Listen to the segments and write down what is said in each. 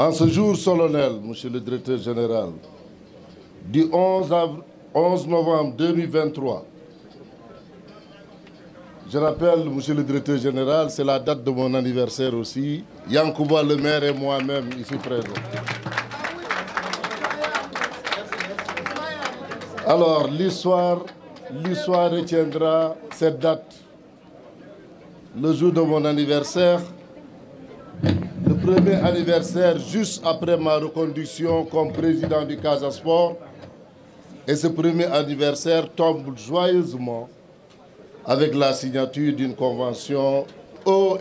En ce jour solennel, Monsieur le Directeur Général, du 11 novembre 2023, je rappelle, Monsieur le Directeur Général, c'est la date de mon anniversaire aussi. Yankouba le maire et moi-même ici présents. Alors, l'histoire retiendra cette date. Le jour de mon anniversaire, le premier anniversaire juste après ma reconduction comme président du Casa Sport. Et ce premier anniversaire tombe joyeusement avec la signature d'une convention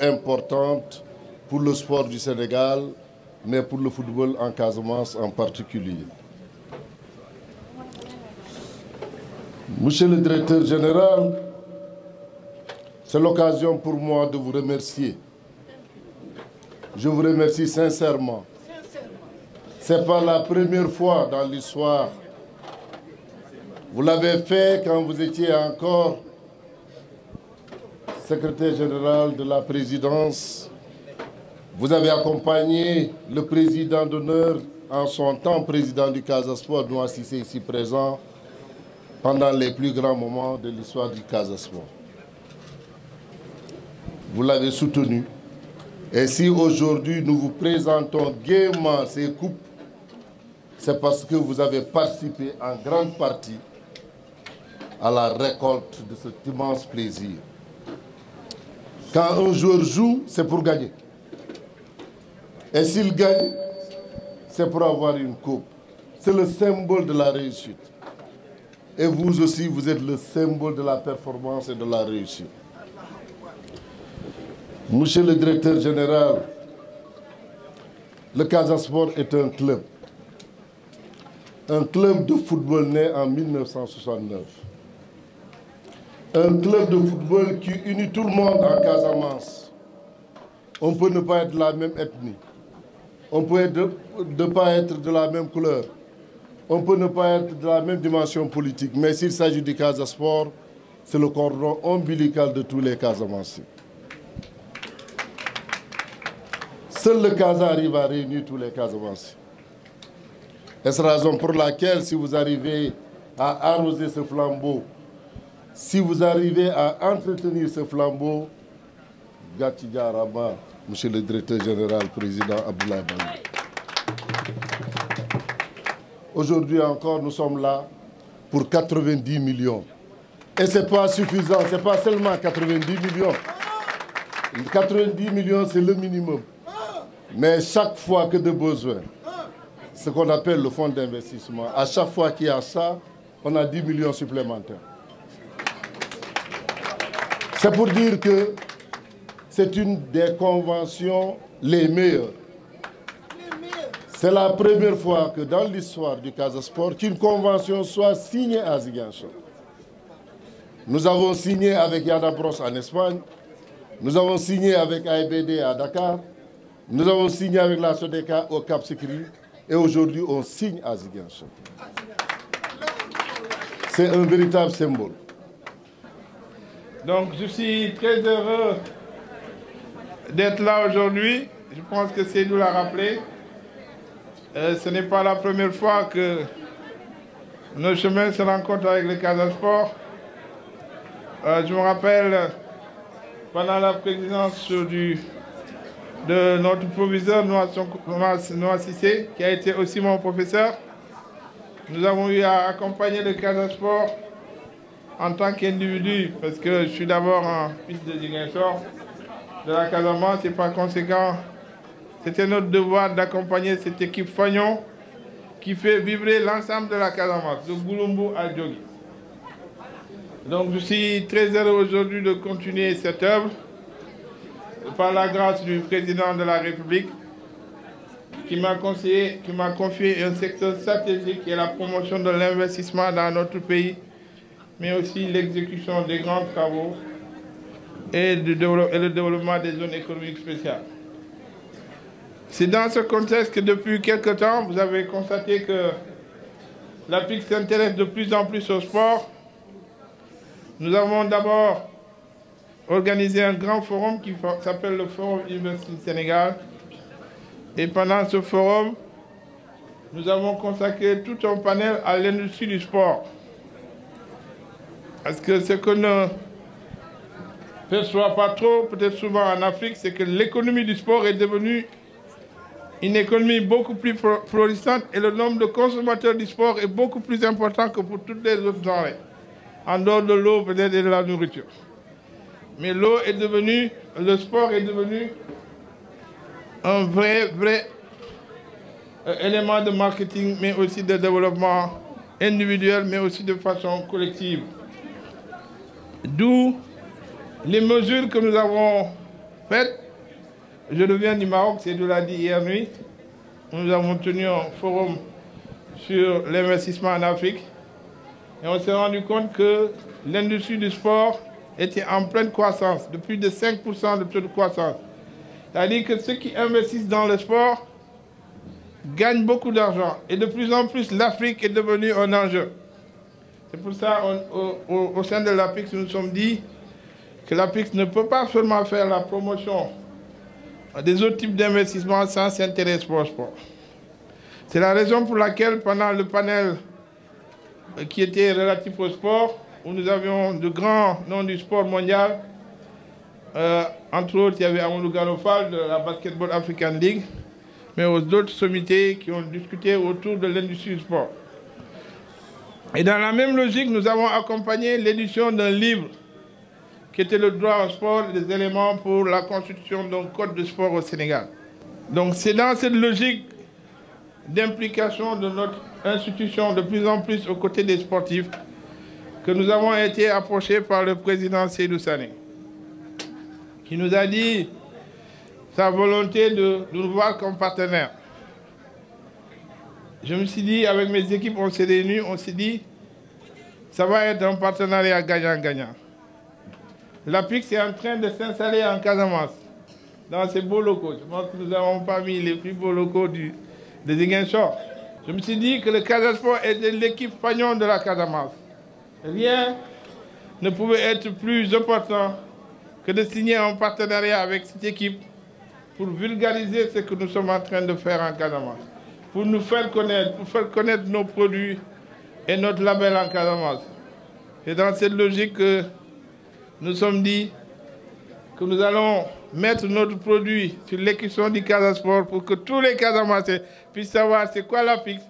importante pour le sport du Sénégal, mais pour le football en Casamance en particulier. Monsieur le Directeur Général, c'est l'occasion pour moi de vous remercier. Je vous remercie sincèrement. Ce n'est pas la première fois dans l'histoire. Vous l'avez fait quand vous étiez encore secrétaire général de la présidence. Vous avez accompagné le président d'honneur, en son temps président du Casa Sport, Noah Cissé, ici présent, pendant les plus grands moments de l'histoire du Casa Sport. Vous l'avez soutenu. Et si aujourd'hui nous vous présentons gaiement ces coupes, c'est parce que vous avez participé en grande partie à la récolte de cet immense plaisir. Quand un joueur joue, c'est pour gagner. Et s'il gagne, c'est pour avoir une coupe. C'est le symbole de la réussite. Et vous aussi, vous êtes le symbole de la performance et de la réussite. Monsieur le Directeur Général, le Casa Sport est un club. Un club de football né en 1969. Un club de football qui unit tout le monde en Casamance. On peut ne pas être de la même ethnie. On peut ne pas être de la même couleur. On peut ne pas être de la même dimension politique. Mais s'il s'agit du Casa Sport, c'est le cordon ombilical de tous les Casamanciens. Seul le Casa arrive à réunir tous les Casamanciens. Et c'est la raison pour laquelle, si vous arrivez à arroser ce flambeau, si vous arrivez à entretenir ce flambeau, Gati Diarama, Monsieur le Directeur Général, Président Abdoulaye Baldé. Aujourd'hui encore, nous sommes là pour 90 millions. Et ce n'est pas suffisant, ce n'est pas seulement 90 millions. 90 millions, c'est le minimum. Mais chaque fois que de besoin, ce qu'on appelle le fonds d'investissement, à chaque fois qu'il y a ça, on a 10 millions supplémentaires. C'est pour dire que c'est une des conventions les meilleures. C'est la première fois que dans l'histoire du Casa Sport, qu'une convention soit signée à Ziguinchor. Nous avons signé avec Yana Bros en Espagne, nous avons signé avec AIBD à Dakar, nous avons signé avec la SODECA au Cap Sikri et aujourd'hui on signe à Ziguinchor. C'est un véritable symbole. Donc je suis très heureux d'être là aujourd'hui. Je pense que c'est nous l'a rappelé. Ce n'est pas la première fois que nos chemins se rencontrent avec le Casa Sport. Je me rappelle pendant la présidence de notre proviseur Noah Cissé, qui a été aussi mon professeur. Nous avons eu à accompagner le Casa Sport en tant qu'individu, parce que je suis d'abord un fils de Ziguinchor, de la Casamance, et par conséquent, c'était notre devoir d'accompagner cette équipe Fagnon qui fait vibrer l'ensemble de la Casamance, de Goulumbu à Djogui. Donc je suis très heureux aujourd'hui de continuer cette œuvre par la grâce du président de la République qui m'a confié un secteur stratégique qui est la promotion de l'investissement dans notre pays, mais aussi l'exécution des grands travaux et le développement des zones économiques spéciales. C'est dans ce contexte que depuis quelque temps, vous avez constaté que l'Afrique s'intéresse de plus en plus au sport. Nous avons d'abord organisé un grand forum qui s'appelle le Forum Université Sénégal, Et pendant ce forum, nous avons consacré tout un panel à l'industrie du sport. Parce que ce qu'on ne perçoit pas trop, peut-être souvent en Afrique, c'est que l'économie du sport est devenue une économie beaucoup plus florissante et le nombre de consommateurs du sport est beaucoup plus important que pour toutes les autres denrées. En dehors de l'eau, peut-être, et de la nourriture. Mais l'eau est devenue, le sport est devenu un vrai élément de marketing, mais aussi de développement individuel, mais aussi de façon collective. D'où les mesures que nous avons faites. Je reviens du Maroc, c'est de l'a dit hier nuit. Nous avons tenu un forum sur l'investissement en Afrique. Et on s'est rendu compte que l'industrie du sport était en pleine croissance, de plus de 5% de taux de croissance. C'est-à-dire que ceux qui investissent dans le sport gagnent beaucoup d'argent. Et de plus en plus, l'Afrique est devenue un enjeu. C'est pour ça au sein de l'APIX, nous nous sommes dit que l'APIX ne peut pas seulement faire la promotion des autres types d'investissements sans s'intéresser au sport. C'est la raison pour laquelle, pendant le panel qui était relatif au sport, où nous avions de grands noms du sport mondial, entre autres, il y avait Amadou Gallo-Fall de la Basketball African League, mais d'autres sommités qui ont discuté autour de l'industrie du sport. Et dans la même logique, nous avons accompagné l'édition d'un livre qui était le droit au sport, des éléments pour la constitution d'un code de sport au Sénégal. Donc c'est dans cette logique d'implication de notre institution de plus en plus aux côtés des sportifs que nous avons été approchés par le président Seydou Sané, qui nous a dit sa volonté de nous voir comme partenaires. Je me suis dit, avec mes équipes, on s'est réunis, on s'est dit, ça va être un partenariat gagnant-gagnant. L'APIX est en train de s'installer en Casamance, dans ces beaux locaux. Je pense que nous avons parmi les plus beaux locaux de Ziguinchor. Je me suis dit que le Casasport était l'équipe fanion de la Casamance. Rien ne pouvait être plus important que de signer un partenariat avec cette équipe pour vulgariser ce que nous sommes en train de faire en Casamance, pour nous faire connaître nos produits et notre label en Casamance. Et dans cette logique que nous sommes dit que nous allons mettre notre produit sur l'écusson du Casasport pour que tous les Casamancés puissent savoir c'est quoi l'APIX